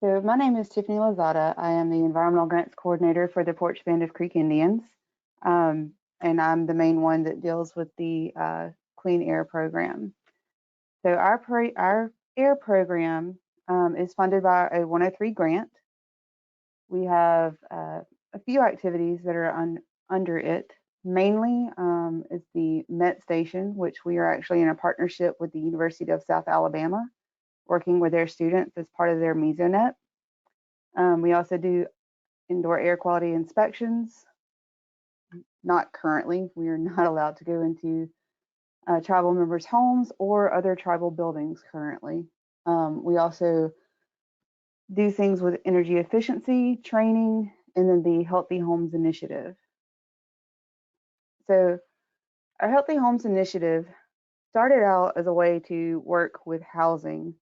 So my name is Tiffany Lozada. I am the Environmental Grants Coordinator for the Porch Band of Creek Indians, um, and I'm the main one that deals with the Clean Air Program. So our air program is funded by a 103 grant. We have a few activities that are under it. Mainly is the Met Station, which we are actually in a partnership with the University of South Alabama, working with their students as part of their mesonet. We also do indoor air quality inspections. Not currently, we are not allowed to go into tribal members' homes or other tribal buildings currently. We also do things with energy efficiency, training, and then the Healthy Homes Initiative. So our Healthy Homes Initiative started out as a way to work with housing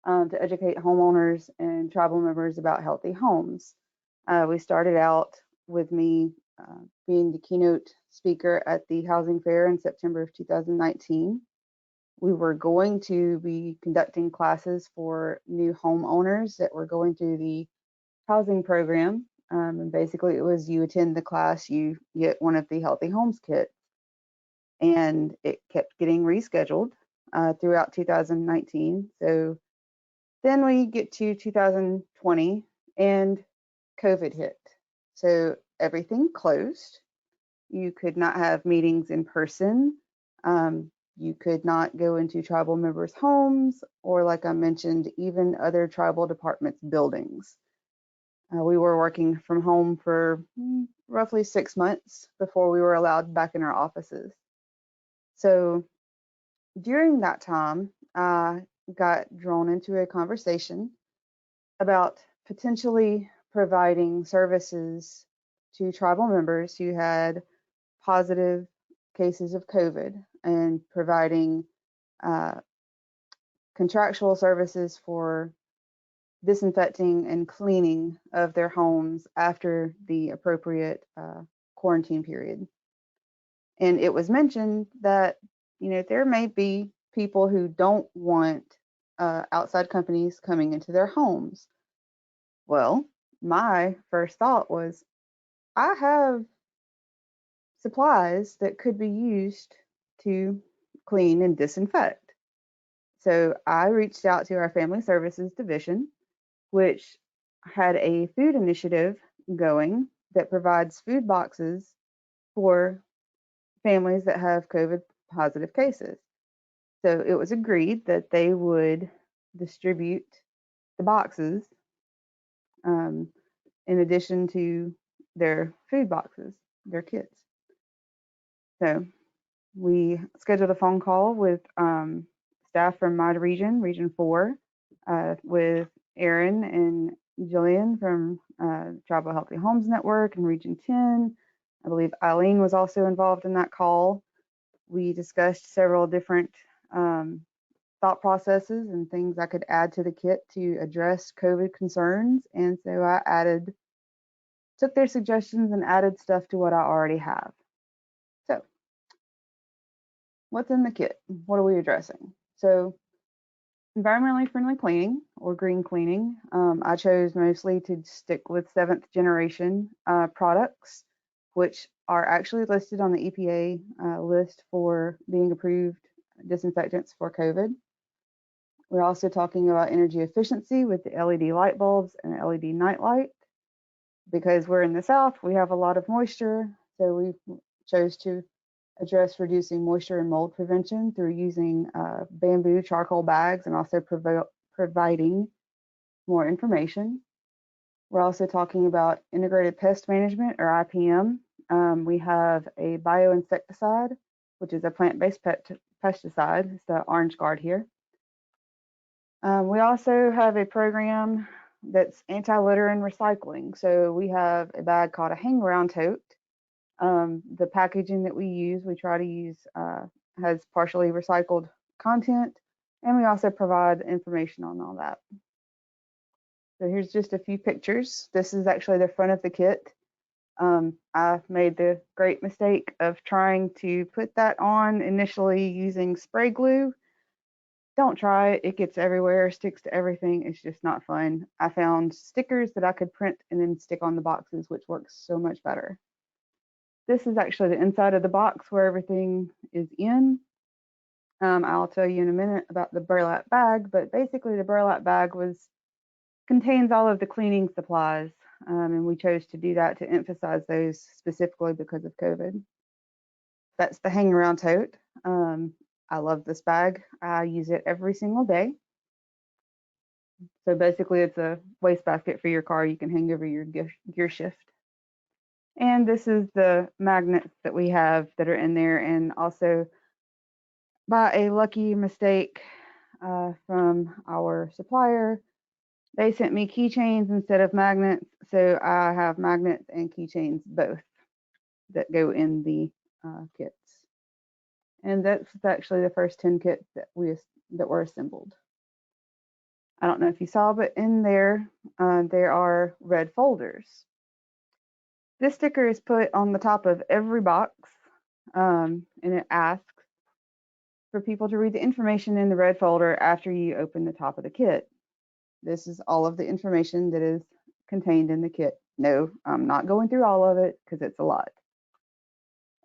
to educate homeowners and tribal members about healthy homes. We started out with me being the keynote speaker at the housing fair in September of 2019. We were going to be conducting classes for new homeowners that were going through the housing program. And basically, it was you attend the class, you get one of the Healthy Homes kits. And it kept getting rescheduled throughout 2019. So then we get to 2020 and COVID hit. So everything closed. You could not have meetings in person. You could not go into tribal members' homes, or like I mentioned, even other tribal departments' buildings. We were working from home for roughly 6 months before we were allowed back in our offices. So during that time, I got drawn into a conversation about potentially providing services to tribal members who had positive cases of COVID and providing uh, contractual services for disinfecting and cleaning of their homes after the appropriate quarantine period. And it was mentioned that, there may be people who don't want outside companies coming into their homes. Well, my first thought was, I have supplies that could be used to clean and disinfect. So I reached out to our Family Services Division, which had a food initiative going that provides food boxes for families that have COVID positive cases. So it was agreed that they would distribute the boxes um, in addition to their food boxes, their kits. So we scheduled a phone call with staff from my region, Region 4, with Aaron and Jillian from Tribal Healthy Homes Network and Region 10. I believe Eileen was also involved in that call. We discussed several different thought processes and things I could add to the kit to address COVID concerns. And so took their suggestions and added stuff to what I already have. So what's in the kit? What are we addressing? So environmentally friendly cleaning or green cleaning. I chose mostly to stick with 7th generation products, which are actually listed on the EPA list for being approved disinfectants for COVID. We're also talking about energy efficiency with the LED light bulbs and LED night light. Because we're in the South, we have a lot of moisture, so we chose to address reducing moisture and mold prevention through using bamboo charcoal bags and also providing more information. We're also talking about integrated pest management, or IPM. We have a bioinsecticide, which is a plant-based pesticide. It's the orange guard here. We also have a program that's anti-litter and recycling. So we have a bag called a hang around tote. The packaging that we use, we try to use has partially recycled content, and we also provide information on all that. So here's just a few pictures. This is actually the front of the kit. I made the great mistake of trying to put that on initially using spray glue. Don't try it. It gets everywhere, sticks to everything. It's just not fun. I found stickers that I could print and then stick on the boxes, which works so much better. This is actually the inside of the box where everything is in. I'll tell you in a minute about the burlap bag, but basically the burlap bag contains all of the cleaning supplies, and we chose to do that to emphasize those specifically because of COVID. That's the hang around tote. I love this bag. I use it every single day. So basically, it's a wastebasket for your car you can hang over your gear shift. And this is the magnets that we have that are in there. And also, by a lucky mistake from our supplier, they sent me keychains instead of magnets. So I have magnets and keychains both that go in the kits. And that's actually the first 10 kits that were assembled. I don't know if you saw, but in there are red folders. This sticker is put on the top of every box, and it asks for people to read the information in the red folder after you open the top of the kit. This is all of the information that is contained in the kit. No, I'm not going through all of it because it's a lot.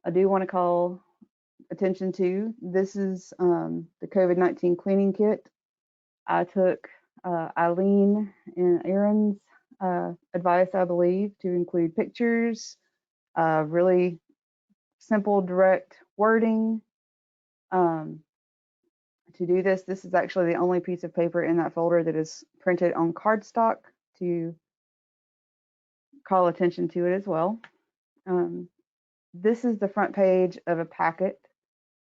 I do want to call attention to this is the COVID-19 cleaning kit. I took Eileen and Aaron's advice, I believe, to include pictures, really simple, direct wording. To do this, this is actually the only piece of paper in that folder that is printed on cardstock to call attention to it as well. This is the front page of a packet.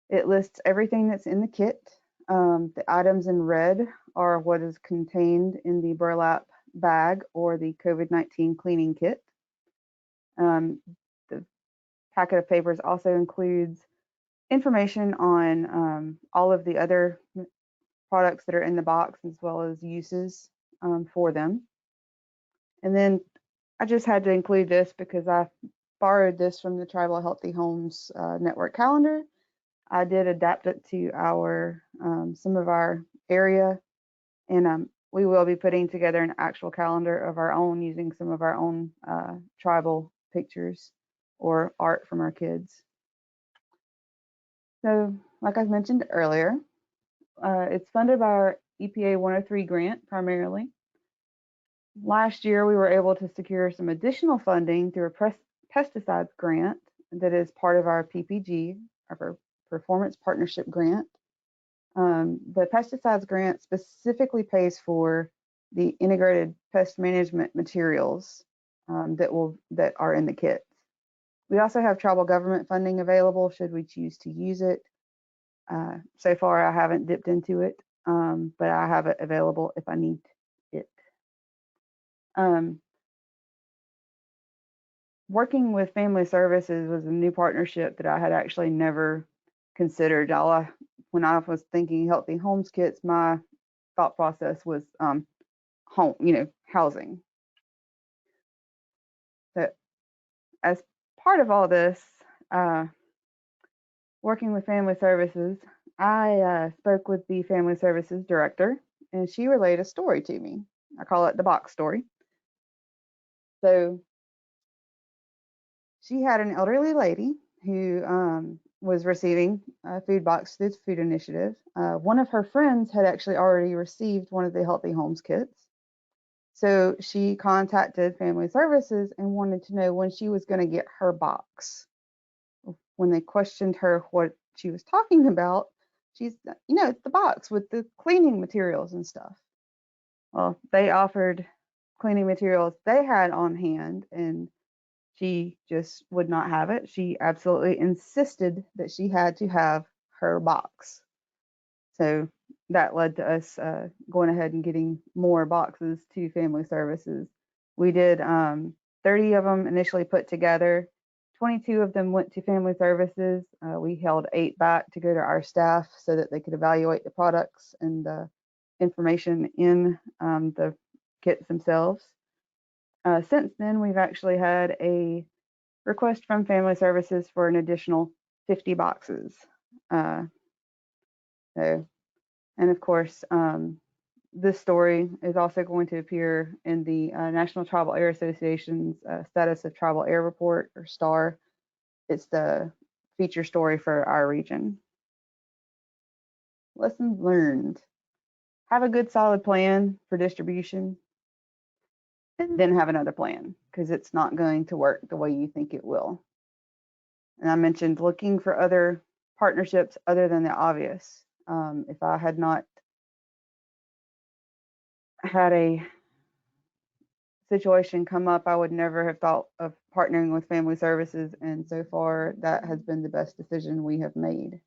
It lists everything that's in the kit. The items in red are what is contained in the burlap bag or the COVID-19 cleaning kit. The packet of papers also includes information on all of the other products that are in the box as well as uses for them. And then I just had to include this because I borrowed this from the Tribal Healthy Homes network calendar. I did adapt it to some of our area, and we will be putting together an actual calendar of our own using some of our own tribal pictures or art from our kids. So, like I mentioned earlier, it's funded by our EPA 103 grant primarily. Last year, we were able to secure some additional funding through a pesticides grant that is part of our PPG, our Performance Partnership Grant. The pesticides grant specifically pays for the integrated pest management materials that are in the kits. We also have tribal government funding available should we choose to use it. So far, I haven't dipped into it, but I have it available if I need it. Working with Family Services was a new partnership that I had actually never considered. When I was thinking healthy homes kits, my thought process was housing. So as part of all this, working with Family Services, I spoke with the Family Services director, and she relayed a story to me. I call it the box story. So she had an elderly lady who was receiving a food box through the food initiative. One of her friends had actually already received one of the Healthy Homes kits. So she contacted Family Services and wanted to know when she was going to get her box. When they questioned her what she was talking about, she's, the box with the cleaning materials and stuff. Well, they offered cleaning materials they had on hand, and she just would not have it. She absolutely insisted that she had to have her box. So that led to us going ahead and getting more boxes to Family Services. We did 30 of them initially put together. 22 of them went to Family Services. We held 8 back to go to our staff so that they could evaluate the products and the information in the kits themselves. Since then, we've actually had a request from Family Services for an additional 50 boxes. So And of course, this story is also going to appear in the National Tribal Air Association's Status of Tribal Air Report, or STAR. It's the feature story for our region. Lessons learned. Have a good solid plan for distribution, and then have another plan, because it's not going to work the way you think it will. And I mentioned looking for other partnerships other than the obvious. If I had not had a situation come up, I would never have thought of partnering with family services. And so far, that has been the best decision we have made.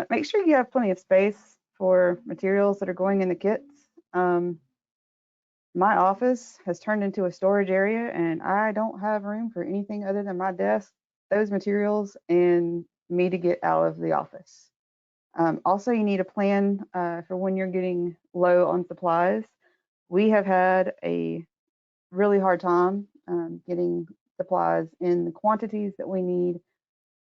Make sure you have plenty of space for materials that are going in the kits. Um, my office has turned into a storage area, and I don't have room for anything other than my desk, those materials, and me to get out of the office. Also, you need a plan for when you're getting low on supplies. We have had a really hard time getting supplies in the quantities that we need.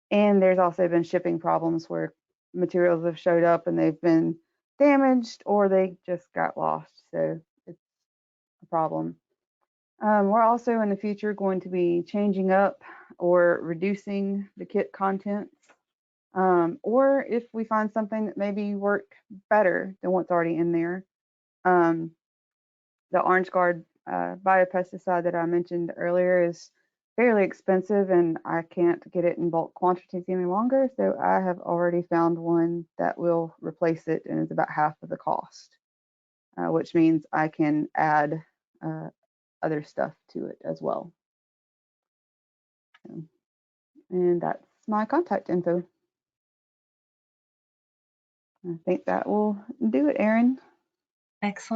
And there's also been shipping problems where materials have showed up and they've been damaged or they just got lost. So it's a problem. We're also in the future going to be changing up or reducing the kit contents. Or if we find something that maybe work better than what's already in there. Um, the Orange Guard biopesticide that I mentioned earlier is fairly expensive, and I can't get it in bulk quantities any longer. So I have already found one that will replace it and is about half of the cost, which means I can add uh, other stuff to it as well. So, and that's my contact info. I think that will do it, Erin. Excellent.